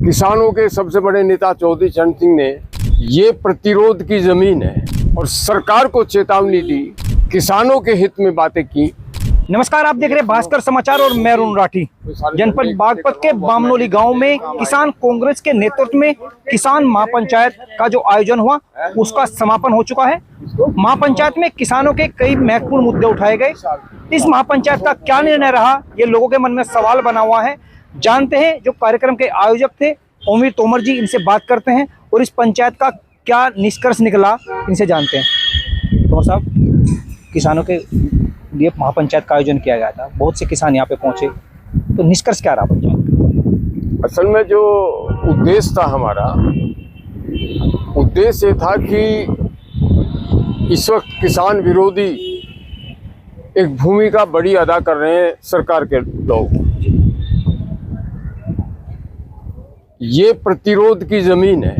किसानों के सबसे बड़े नेता चौधरी चरण सिंह ने ये प्रतिरोध की जमीन है और सरकार को चेतावनी दी, किसानों के हित में बातें की। नमस्कार, आप देख रहे हैं भास्कर समाचार और मैं अरुण राठी। जनपद बागपत के बामनोली गांव में किसान कांग्रेस के नेतृत्व में किसान महापंचायत का जो आयोजन हुआ उसका समापन हो चुका है। महापंचायत में किसानों के कई महत्वपूर्ण मुद्दे उठाए गए। इस महापंचायत का क्या निर्णय रहा, ये लोगों के मन में सवाल बना हुआ है। जानते हैं जो कार्यक्रम के आयोजक थे ओमी तोमर जी, इनसे बात करते हैं और इस पंचायत का क्या निष्कर्ष निकला इनसे जानते हैं। तोमर साहब, किसानों के लिए महापंचायत का आयोजन किया गया था, बहुत से किसान यहाँ पे पहुंचे, तो निष्कर्ष क्या रहा पंचायत? असल में जो उद्देश्य था हमारा, उद्देश्य था कि इस वक्त किसान विरोधी एक भूमिका बड़ी अदा कर रहे हैं सरकार के लोग। ये प्रतिरोध की जमीन है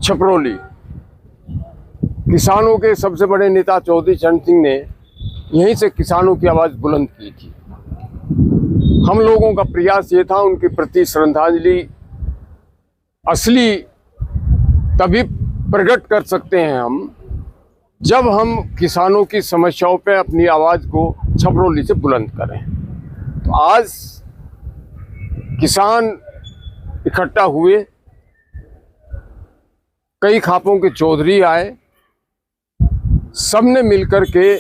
छपरौली। किसानों के सबसे बड़े नेता चौधरी चरण सिंह ने यहीं से किसानों की आवाज़ बुलंद की थी। हम लोगों का प्रयास ये था उनके प्रति श्रद्धांजलि असली तभी प्रकट कर सकते हैं हम जब हम किसानों की समस्याओं पे अपनी आवाज़ को छपरौली से बुलंद करें। तो आज किसान इकट्ठा हुए, कई खापों के चौधरी आए, सबने मिलकर के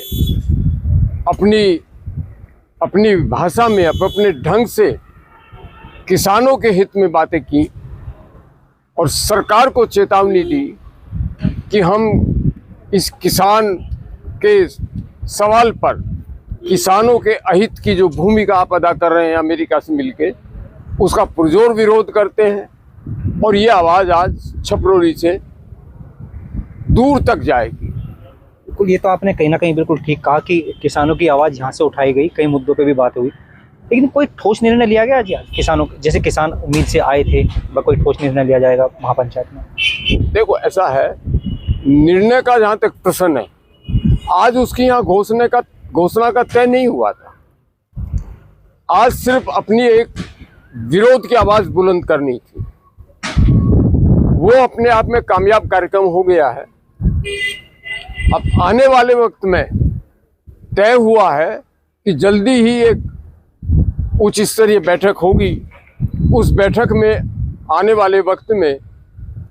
अपनी भाषा में अपने ढंग से किसानों के हित में बातें की और सरकार को चेतावनी दी कि हम इस किसान के सवाल पर, किसानों के अहित की जो भूमिका आप अदा कर रहे हैं अमेरिका से मिलके, उसका पुरजोर विरोध करते हैं और ये आवाज़ आज छपरौली से दूर तक जाएगी। बिल्कुल, ये तो आपने कहीं ना कहीं बिल्कुल ठीक कहा कि किसानों की आवाज़ यहाँ से उठाई गई, कई मुद्दों पे भी बात हुई, लेकिन कोई ठोस निर्णय लिया गया आज किसानों, जैसे किसान उम्मीद से आए थे, कोई ठोस निर्णय लिया जाएगा महापंचायत में? देखो, ऐसा है, निर्णय का जहाँ तक प्रश्न है, आज उसकी यहाँ घोषणा का तय नहीं हुआ था। आज सिर्फ अपनी एक विरोध की आवाज़ बुलंद करनी थी। वो अपने आप में कामयाब कार्यक्रम हो गया है। अब आने वाले वक्त में तय हुआ है कि जल्दी ही एक उच्च स्तरीय बैठक होगी। उस बैठक में आने वाले वक्त में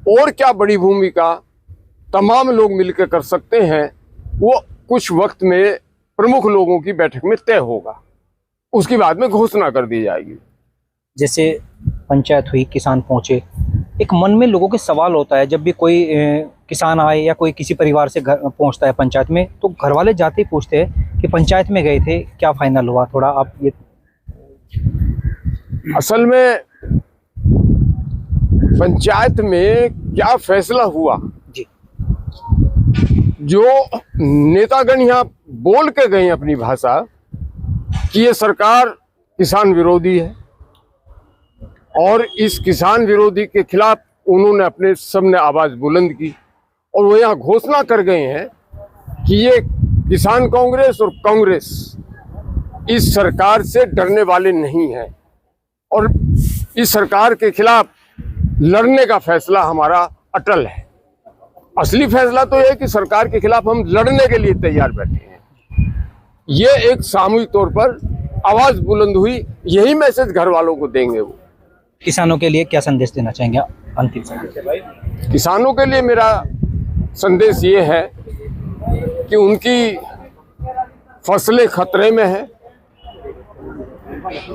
और क्या बड़ी भूमिका तमाम लोग मिलकर कर सकते हैं, वो कुछ वक्त में प्रमुख लोगों की बैठक में तय होगा। उसके बाद में घोषणा कर दी जाएगी। जैसे पंचायत हुई, किसान पहुंचे, एक मन में लोगों के सवाल होता है जब भी कोई किसान आए या कोई किसी परिवार से घर पहुंचता है पंचायत में, तो घर वाले जाते ही पूछते हैं कि पंचायत में गए थे, क्या फाइनल हुआ? थोड़ा आप ये। असल में पंचायत में क्या फैसला हुआ जी, जो नेतागण यहाँ बोल के गए अपनी भाषा कि ये सरकार किसान विरोधी है और इस किसान विरोधी के खिलाफ उन्होंने अपने सबने आवाज़ बुलंद की और वो यहाँ घोषणा कर गए हैं कि ये किसान कांग्रेस और कांग्रेस इस सरकार से डरने वाले नहीं हैं और इस सरकार के खिलाफ लड़ने का फैसला हमारा अटल है। असली फैसला तो ये है कि सरकार के खिलाफ हम लड़ने के लिए तैयार बैठे हैं। ये एक सामूहिक तौर पर आवाज़ बुलंद हुई, यही मैसेज घर वालों को देंगे। वो किसानों के लिए क्या संदेश देना चाहेंगे अंतिम संदेश? किसानों के लिए मेरा संदेश ये है कि उनकी फसलें खतरे में है,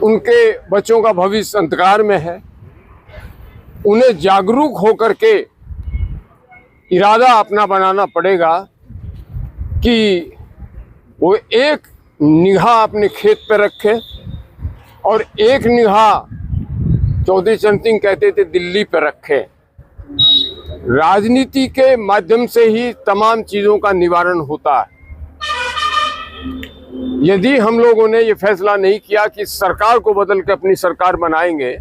उनके बच्चों का भविष्य अंधकार में है। उन्हें जागरूक होकर के इरादा अपना बनाना पड़ेगा कि वो एक निगाह अपने खेत पर रखे और एक निगाह, चौधरी चरण सिंह कहते थे, दिल्ली पर रखे। राजनीति के माध्यम से ही तमाम चीज़ों का निवारण होता है। यदि हम लोगों ने ये फैसला नहीं किया कि सरकार को बदल के अपनी सरकार बनाएंगे,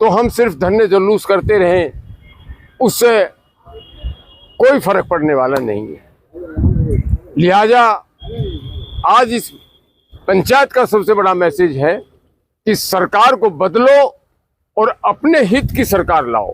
तो हम सिर्फ धरने जुलूस करते रहें, उससे कोई फर्क पड़ने वाला नहीं है। लिहाजा आज इस पंचायत का सबसे बड़ा मैसेज है कि सरकार को बदलो और अपने हित की सरकार लाओ।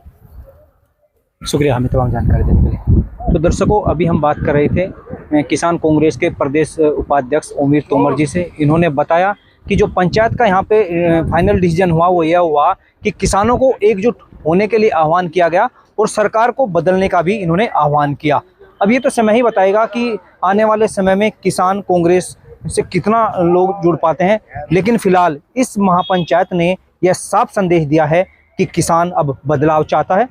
शुक्रिया हमें तमाम जानकारी देने के लिए। तो दर्शकों, अभी हम बात कर रहे थे किसान कांग्रेस के प्रदेश उपाध्यक्ष ओमीर तोमर जी से। इन्होंने बताया कि जो पंचायत का यहाँ पे फाइनल डिसीजन हुआ वो यह हुआ कि किसानों को एकजुट होने के लिए आह्वान किया गया और सरकार को बदलने का भी इन्होंने आह्वान किया। अब ये तो समय ही बताएगा कि आने वाले समय में किसान कांग्रेस से कितना लोग जुड़ पाते हैं, लेकिन फिलहाल इस महापंचायत ने यह साफ संदेश दिया है कि किसान अब बदलाव चाहता है।